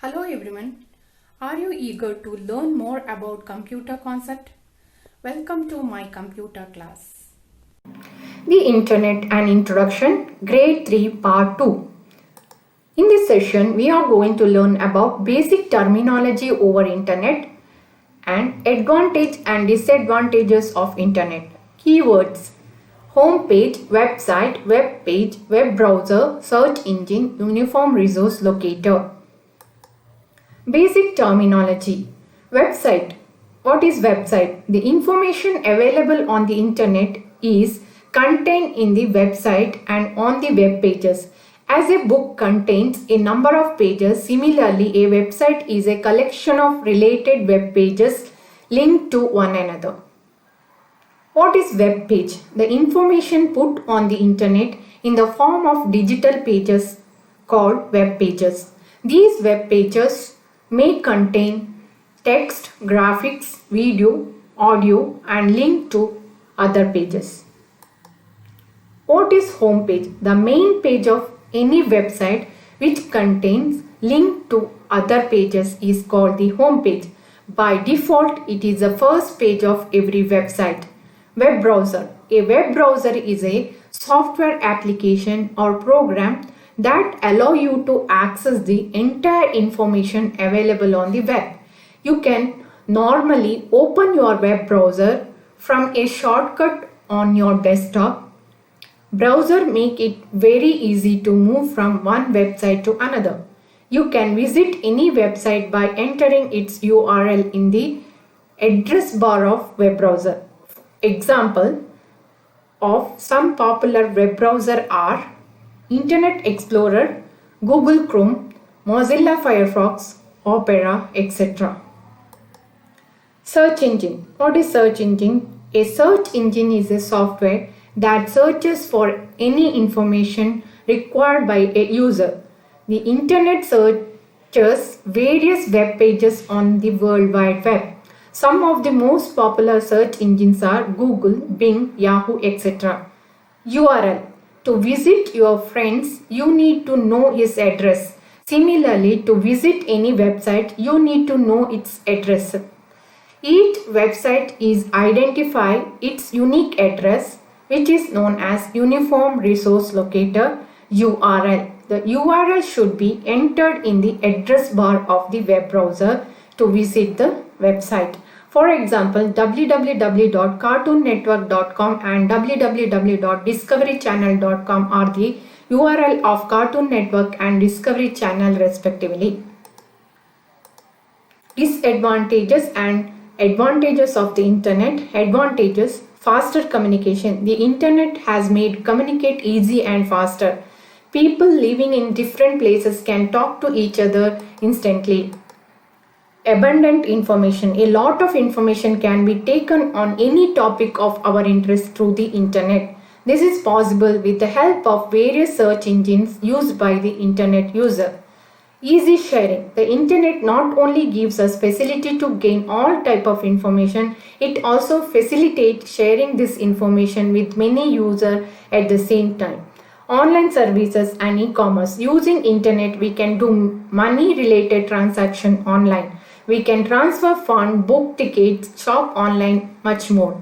Hello everyone. Are you eager to learn more about computer concept? Welcome to my computer class. The Internet and Introduction, Grade 3, Part 2. In this session, we are going to learn about basic terminology over Internet and advantage and disadvantages of Internet. Keywords: home page, website, web page, web browser, search engine, uniform resource locator. Basic terminology. Website. What is website? The information available on the internet is contained in the website and on the web pages. As a book contains a number of pages, similarly a website is a collection of related web pages linked to one another. What is web page? The information put on the internet in the form of digital pages called web pages. These web pages may contain text, graphics, video, audio and link to other pages. What is home page? The main page of any website which contains link to other pages is called the home page. By default, it is the first page of every website. Web browser. A web browser is a software application or program that allow you to access the entire information available on the web. You can normally open your web browser from a shortcut on your desktop. Browser make it very easy to move from one website to another. You can visit any website by entering its URL in the address bar of web browser. Example of some popular web browser are Internet Explorer, Google Chrome, Mozilla Firefox, Opera, etc. Search engine. What is search engine? A search engine is a software that searches for any information required by a user. The internet searches various web pages on the World Wide Web. Some of the most popular search engines are Google, Bing, Yahoo, etc. URL. To visit your friends, you need to know his address. Similarly, to visit any website, you need to know its address. Each website is identify its unique address, which is known as Uniform Resource Locator URL. The URL should be entered in the address bar of the web browser to visit the website. For example, www.cartoonnetwork.com and www.discoverychannel.com are the URL of Cartoon Network and Discovery Channel respectively. Disadvantages and advantages of the internet. Advantages: faster communication. The internet has made communicate easy and faster. People living in different places can talk to each other instantly. Abundant information. A lot of information can be taken on any topic of our interest through the internet. This is possible with the help of various search engines used by the internet user. Easy sharing. The internet not only gives us facility to gain all type of information, it also facilitates sharing this information with many users at the same time. Online services and e-commerce. Using internet, we can do money related transaction online. We can transfer funds, book tickets, shop online, much more.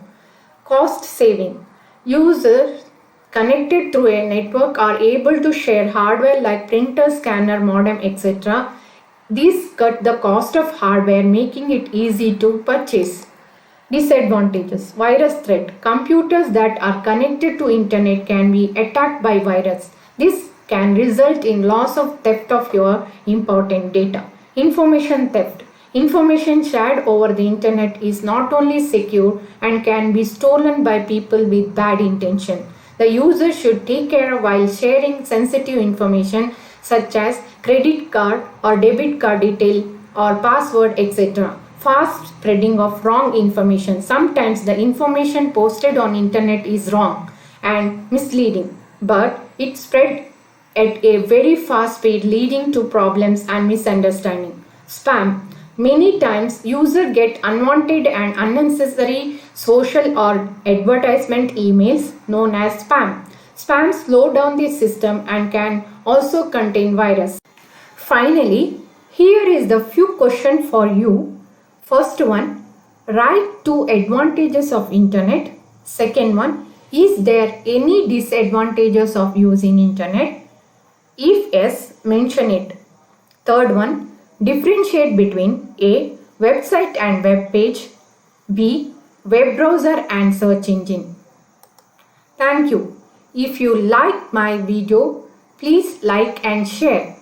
Cost saving. Users connected through a network are able to share hardware like printer, scanner, modem, etc. These cut the cost of hardware, making it easy to purchase. Disadvantages. Virus threat. Computers that are connected to internet can be attacked by virus. This can result in loss of theft of your important data. Information theft. Information shared over the internet is not only secure and can be stolen by people with bad intention. The user should take care while sharing sensitive information such as credit card or debit card detail or password, etc. Fast spreading of wrong information. Sometimes the information posted on internet is wrong and misleading, but it spread at a very fast speed, leading to problems and misunderstanding. Spam. Many times users get unwanted and unnecessary social or advertisement emails known as spam. Spam slow down the system and can also contain virus. Finally, Here is the few questions for you. First one, write 2 advantages of internet. Second one, is there any disadvantages of using internet? If yes, mention it. Third one, differentiate between A. Website and web page, B. Web browser and search engine. Thank you. If you liked my video, please like and share.